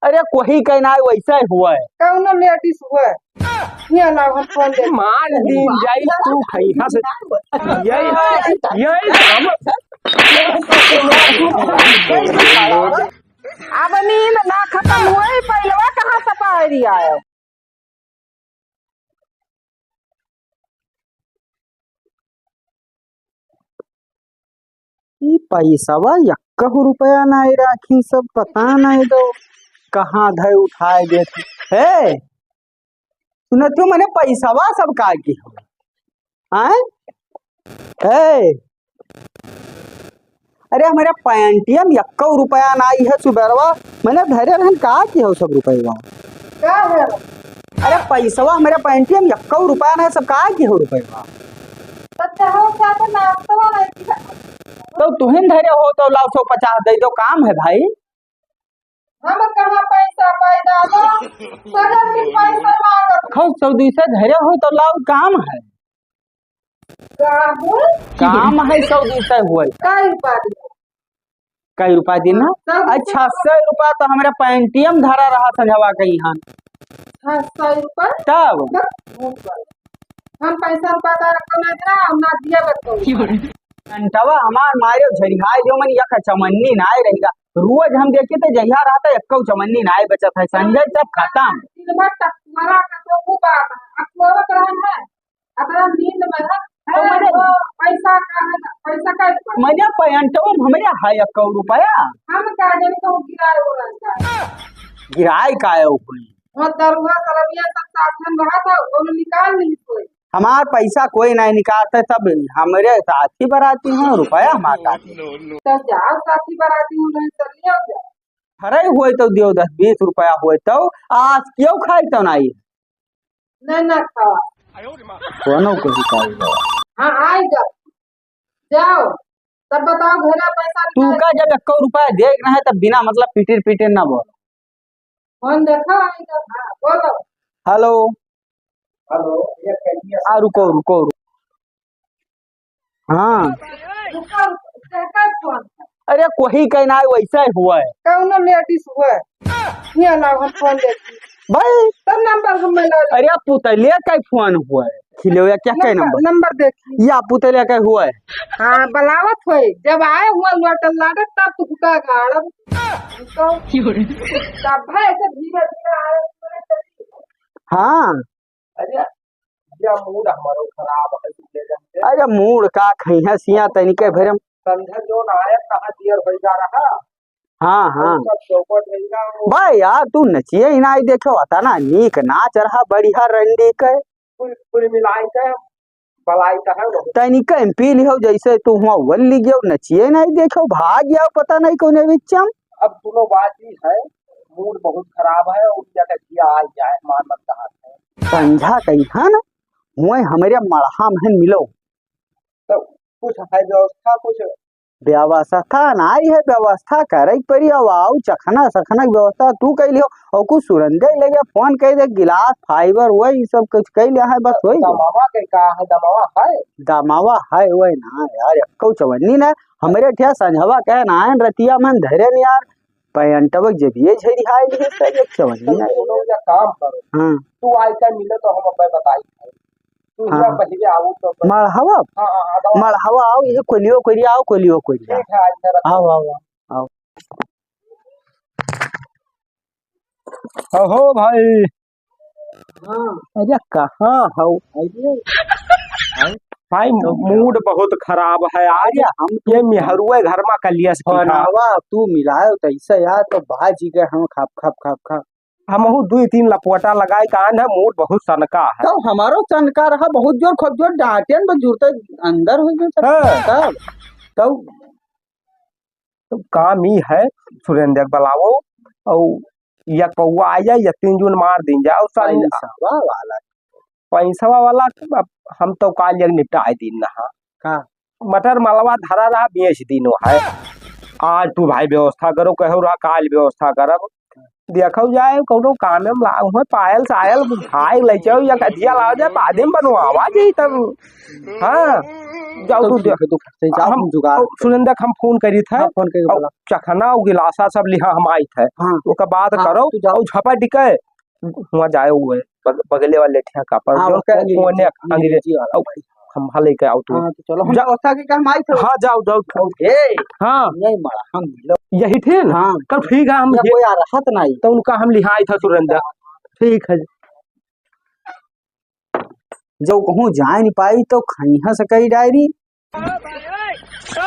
अरे कोई कहना है वैसा ही हुआ है। कौनो लेडीज हुआ ये ना हम फोन दे मान दिन जाई तू खैहा से यही हम अब नींद ना खत्म हुई पहलवा कहाँ सपा एरिया है। पैसावा 1 रुपया नहीं राखी सब पता नहीं दो कहाँ धय उठाए देते है। सुनत मैंने पैसावा सब का की आए है। अरे हमारे पैंटियम 1 रुपया नहीं है सुबेरवा मैंने धैर्य रहन का की हो सब रुपया क्या है अरे पैसावा हमारे पैंटियम 1 रुपया नहीं सब का की हो रुपया अच्छा हो क्या तो नाश्ता नहीं तो तुहिन धैर्य हो तो लाओ 150 दे दो काम है भाई। हम कहाँ पैसा पैदा दो सगन दिन पैसा मांगत खौ 100 धैर्य हो तो लाओ काम है काम है 100 हुए कई रुपया दिन ना। अच्छा 100 रुपया तो हमारे पैंटियम धरा रहा संझवा कहीं हाँ 100 रुपया तब हम पैसा रुपया का रखो ना दिया बताओ घंटवा हमार मारे झरिहाय जो मन यख चमन्नी नाय रहेगा रोज हम देखे तो जहिया रहता 1 चमन्नी नाय बचत है संजय सब खत्म दिन भर टकमरा का तो खूब बात है अब सोवत रहन है अपना नींद में है तो मैंने पैसा का मजा पैंटवा हमारे है 1 रुपया हम का जन को गिराए हो रहा गिराए का है कोई वो दरुआ सरबिया सब साथ में रहा था उन्होंने निकाल नहीं कोई हमार पैसा कोई नहीं निकालता तब हमारे साथी बराती हैं रुपया हमारा तो जाओ साथी बराती हूँ नहीं चलिए जाओ खरे हुए तो दियो 10-20 रुपया हुए तो आज क्यों खाई तो नहीं ना खावा कोनो को ही हाँ आएगा जाओ तब बताओ घेरा पैसा तू का जब 1 रुपया देख रहा है तब बिना मतलब पीटे ना बोल फोन देखो आएगा हाँ बोलो हेलो हेलो ये रुको हाँ अरे कोई कहना है वैसा ही हुआ है कौनो लेडीज हुआ ये ना हम फोन देखी भाई तब नंबर हम मिला अरे पुतलिया का फोन हुआ है खिले हुआ क्या क्या नंबर देखी या पुतलिया का हुआ है हाँ बलावत हुई जब आए हुआ लौटल लाडक तब तो हुका गाड़ तो तब है ऐसे धीरे आए हाँ अरे या मूड हमारो खराब है अरे मूड का खैहा सिया तनिके भरम संध्या जो नायक कहाँ दियर हो जा रहा हाँ भाई यार तू नचिए ही नहीं देखो आता ना नीक नाच रहा बढ़िया रंडी के पूरी मिलाई के बलाई का है तनिक एमपी लिहो जैसे तू हुआ वन ली गयो नचिए नहीं देखो भाग गया पता नहीं कोने बिचम अब दोनों बात ही है मूड बहुत खराब है और क्या किया आ जाए मान मत कहा है संझा कहीं है ना हुए हमारे मढ़ा में मिलो तो कुछ है व्यवस्था कुछ व्यवस्था नहीं है व्यवस्था करे परी आओ चखना सखना व्यवस्था तू कह लियो और कुछ सुरंदे लगे फोन कह दे गिलास फाइबर वही सब कुछ कह लिया है बस वही दमावा के का है दमावा है वही ना यार 1 चवन्नी ना हमारे ठिया संझवा कह ना रतिया मन धरे नहीं यार पैंटवक जब ये झरी हाय लिए सही 1 चवन्नी या काम करो हां तू आइता मिले तो हम अपन बताई तू या पहले आओ तो मरहवा मरहवा आओ ये कोलियो आओ हो भाई हां अरे कहाँ हो भाई मूड बहुत खराब है आज हम ये मिहरुए घर में कलिया से बनावा तू मिलायो तो ऐसा यार तो भाजी के हम खाप हम 2-3 लपवटा लगाए कान है मूड बहुत सनका है तो हमारो सनका रहा बहुत जोर खूब जोर डांटेन में जुड़ते अंदर हो गए तब तो काम ही है सुरेंद्र बलावो और या पौआ आ जाए या 3 जून मार दिन जाओ पैसा वाला हम तो काल जग निपटाए दिन नहा का मटर मलवा धरा रहा 20 दिनों है आज तू भाई व्यवस्था करो कहो रहा काल व्यवस्था करब देखो जाए कोनो काम में लाऊ है पायल सायल भाई ले जाओ या कथिया ला जाए पादे में बनवावा जी तब हाँ जाओ तू देख तू से जा हम जुगाड़ सुरेंद्र हम फोन करी थे फोन करके बोला चखना और गिलासा सब लिहा हम आई थे हाँ ओकर बाद हाँ, करो तू जाओ। और झपा टिके हुआ जाए हुए बगले वाले ठिया का पर हाँ, जो ओके, कोने अंग्रेजी अंग्रेजी वाला भाई। हम भले के आओ तू हाँ तो चलो हम जा- व्यवस्था के हम आई थे हाँ जाओ जाओ ओके हाँ नहीं मरा हम लोग यही थे ना हाँ कल ठीक है हम या कोई आ रहा था नहीं तो उनका हम लिहाई था सुरेंद्र ठीक है जब कहूँ जा नहीं पाई तो खैहा से कई डायरी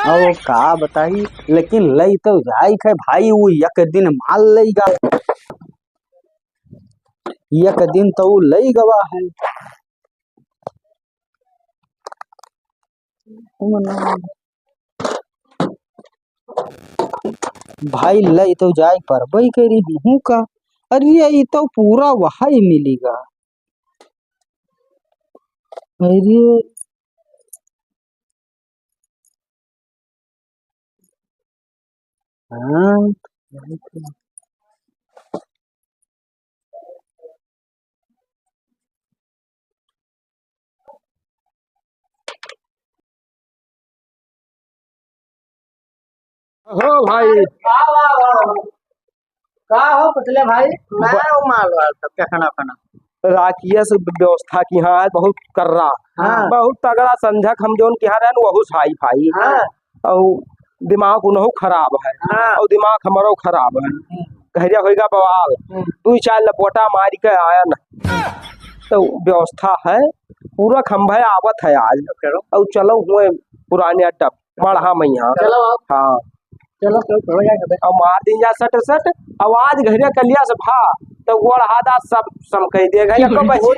और का बताई लेकिन लई तो जाई है भाई वो एक दिन माल लई गा एक दिन तो वो लई गवा है भाई लई तो जाई पर भाई करी हूँ का अरे ये तो पूरा वही मिलेगा अरे हाँ हो भाई का हो पतले भाई मैं वो माल वाल सब क्या खाना खाना राखिया से व्यवस्था की हाँ बहुत कर रहा हाँ। बहुत तगड़ा संझक हम जोन की रहे वहू साई फाई हाँ। और दिमाग उन्हों खराब है हाँ। और दिमाग हमारो खराब है कहरिया होएगा बवाल तू चाहे लपोटा मार के आया न तो व्यवस्था है पूरा खंभा आवत है आज और चलो हुए पुराने अटप मढ़ा मैया चलो आप हाँ चलो चलो जाएगा और मार दी जा सट सट आवाज घरे कलिया से भा तो गोड़ हादा सब सम कह देगा एको बची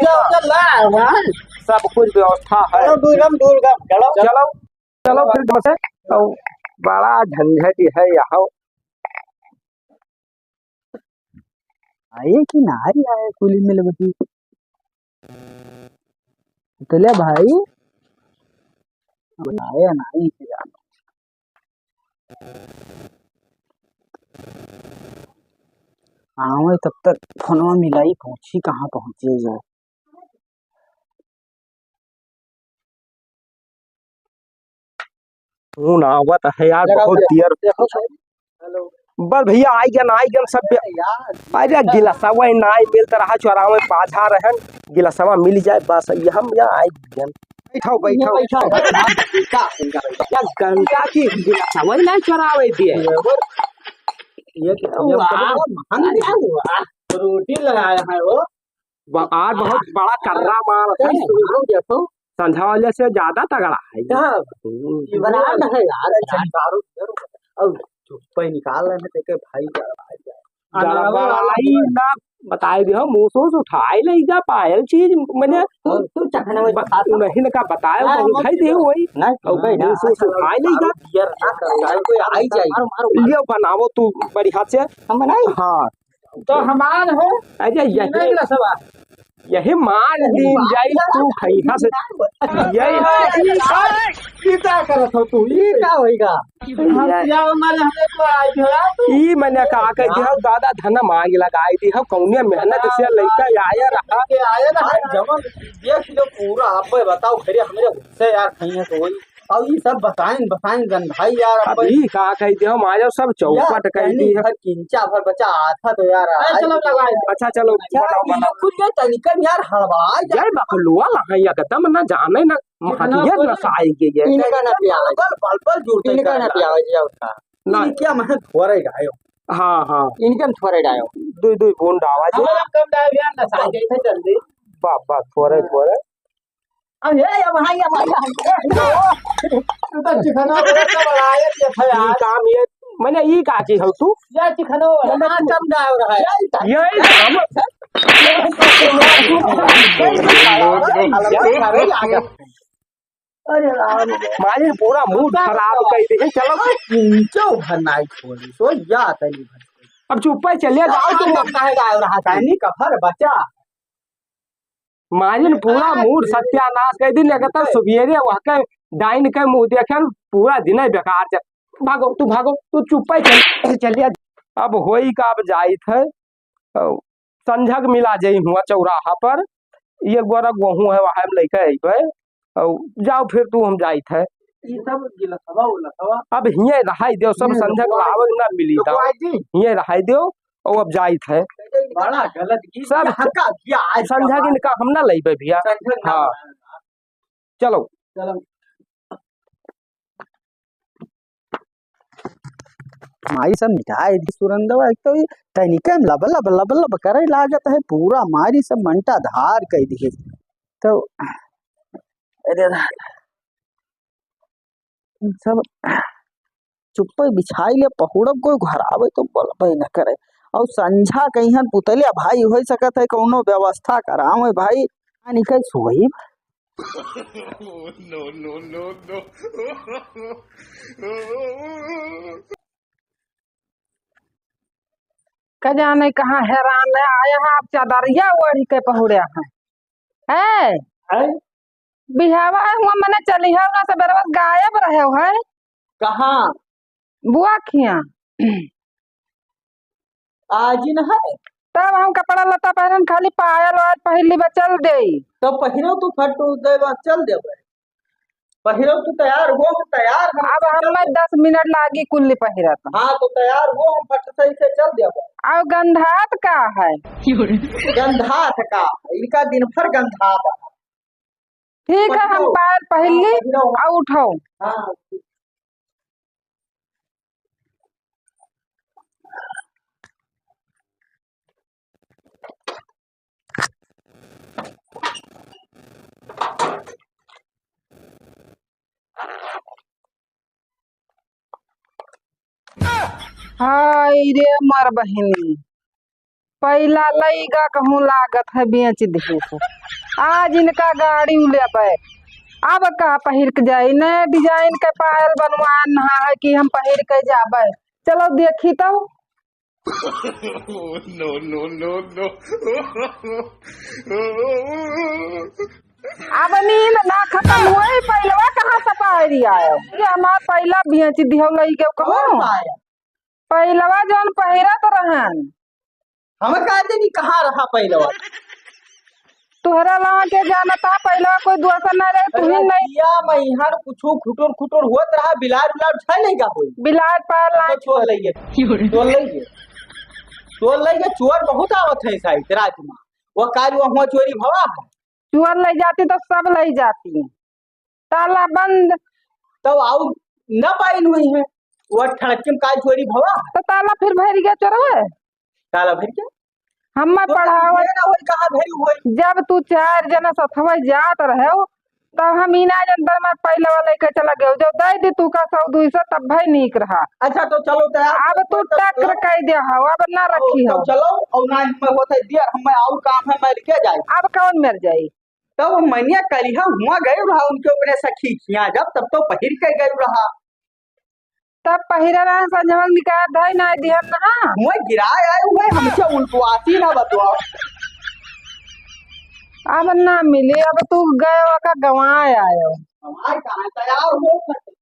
सब कुछ व्यवस्था है चलो चलो चलो फिर से तो बड़ा झंझट है यहाँ आए कि नारी आए कुली मिल बती चले भाई आए नहीं हाँ तब तक फोनवा मिलाई पहुंची कहाँ पहुंचे जो खून आवत है यार बहुत देर हेलो बस भैया आई गन सब अरे गिलसवा नाई मिलता रहा चौराहा में पाझा रहन गिलसवा मिल जाए बस ये हम यहाँ आई गन बैठो बैठो क्या गंगा की गिलसवा ना चौरावे दिए ये रोटी लगाया है वो आज बहुत बड़ा कर्रा माल है संझा वाले से ज्यादा तगड़ा है और चुप्पा निकाल रहे थे भाई गड़बड़ाई ना बताए दियो मुंह से उठाए नहीं जा पायल चीज मैंने तू चखना में नहीं का बताया तो उठाई दे वही मुंह से उठाए नहीं जा कोई आई जाए लियो बनावो तू बड़ी हाथ से हम बनाई हाँ तो हमार हो अरे यही मार दिन जाई तू खैहा से यही क्या करत हो तू ये क्या होएगा ई मैंने कहा कह दिया दादा धन मांग लगाई दी हो कौने मेहनत से लइका आया रहा जब देख लो पूरा आप बताओ खरी हमरे से यार खैया तो वही और ये सब बताएं गंधाई यार अभी कहा कह दिया मारे सब चौपट कह दी है किंचा भर बचा आता तो यार चलो लगाए अच्छा चलो बनाओ खुद ये तनिकन यार हड़बड़ा यार बकलुआ लहा या कदम ना जाने ना महतिया न साएगे ये इनका ना पियावे पल पल जुड़ते इनका ना पियावे जी उसका ना क्या मैं थोड़े गायो हां हां इनकम थोड़े डायो दो दो बोन डावा जी कम डायो यार ना साए थे जल्दी बाबा थोड़े अरे अब तू तो चिकना बनाया ये था यार काम ये मैंने ई का चीज हो तू ये चिकनो ना कम डायो रहा है यही काम अरे राम मारे पूरा मूड खराब कर दी चलो किंचो भरनाई छोड़ी सो या तनी अब चुप पे चले जाओ तुम लगता है गाय रहा तनी कफर बचा मारिन पूरा मूड सत्यानाश कर दी लगातार सुबेरे वह के डाइन के मुंह देखन पूरा दिन बेकार चल भागो तू चुप पे चलिए अब होई का अब जाई थे संझक मिला जई हुआ चौराहा पर ये गोरा गहूं है वहां में लेके अइबे जाओ फिर तू हम जाई थे ये सब गिलसवा उलसवा अब हिये रहाई दो सब संझा के आवक ना मिली था हिये रहाई दो और अब जाइत है बड़ा गलत की सब हक्का किया आज संझा के निकाह हम ना लइबे भैया हाँ चलो चलो मारी सब मिठाई सुरंदवा एक तो तनिका में लब लब लब लब करे लागत है पूरा मारी सब मंटा धार कह दिए तो अरे सब चुप्पे बिछाई ले पहुड़ब कोई घर आवे तो बोलबे न करे और संझा कहीं पुतलिया भाई हो सकत है कोनो व्यवस्था करावे भाई निकल सोई no, no, no, no. का जाने कहाँ हैरान है आया है आप चादरिया ओढ़ी के पहुड़िया है है बिहावा हुआ मने चली है ना सब बरबस गायब रहे हो है कहाँ बुआ खिया आज न है तब हम कपड़ा लता पहनन खाली पायल वायल पहली बचल दे तो पहिरो तू फट देवा चल देवे पहिरो तू तैयार हो हम तैयार हम अब हमें 10 मिनट लागी कुल्ली पहिरत हाँ तो तैयार हो हम फट सही से चल देवे और गंधात का है गंधात का इनका दिन भर गंधात है। ठीक है हम पायल पहली और उठो हाँ हाय रे मर बहिनी पहला लईगा कहूँ लागत है बेच दे आज इनका गाड़ी उलेबे अब का पहिर के जाई नए डिजाइन के पायल बनवान नहा है कि हम पहिर के जाबे चलो देखी तो no, no, no, no. अब नींद ना खत्म हुई पहलवा कहाँ से पायरी आयो ये हमार पहला बेच दियो लई के कहूँ पहलवा जौन पहिरत रहन हम कहते नहीं कहाँ रहा पहले तुहरा लवा के जाना था पहलवा कोई दूसरा ना रहे तू ही नहीं या मैं हर कुछ खुटुर खुटुर होत रहा बिलार बिलार छै नहीं का कोई बिलाट पार ला तो छोड़ लइए चोर बहुत आवत है साइड रात में वो कार्य वहाँ चोरी भवा है चुअर ले जाती तो सब ले जाती है ताला बंद तब आउ न पाई हुई है वो ठड़किम काल चोरी भवा तो ताला फिर भर गया चोरवे काला फिर क्या हम पढ़ावत कहाँ भरी हुई जब तू 4 जना सथवा जात रहे तब हम इना अंदर में पहले वाले के चला गए जो दे दी तू का 100-200 तब भाई नीक रहा अच्छा तो चलो तैयार अब तू टक्कर कह दे हो अब ना रखी हो चलो और ना में होता दिया हम और काम है मैं के जाए अब कौन मर जाई तब मनिया कलिहा हुआ गए रहा उनके अपने सखी खिया जब तब तो पहिर के गए रहा तब पहिरा रहा संजमक निकाल धाई ना दिया ना हुआ गिराए आए हुए हमसे उल्टवासी ना बतवा अब ना मिले अब तू गए का गवाए आयो हमारे कहाँ तैयार हो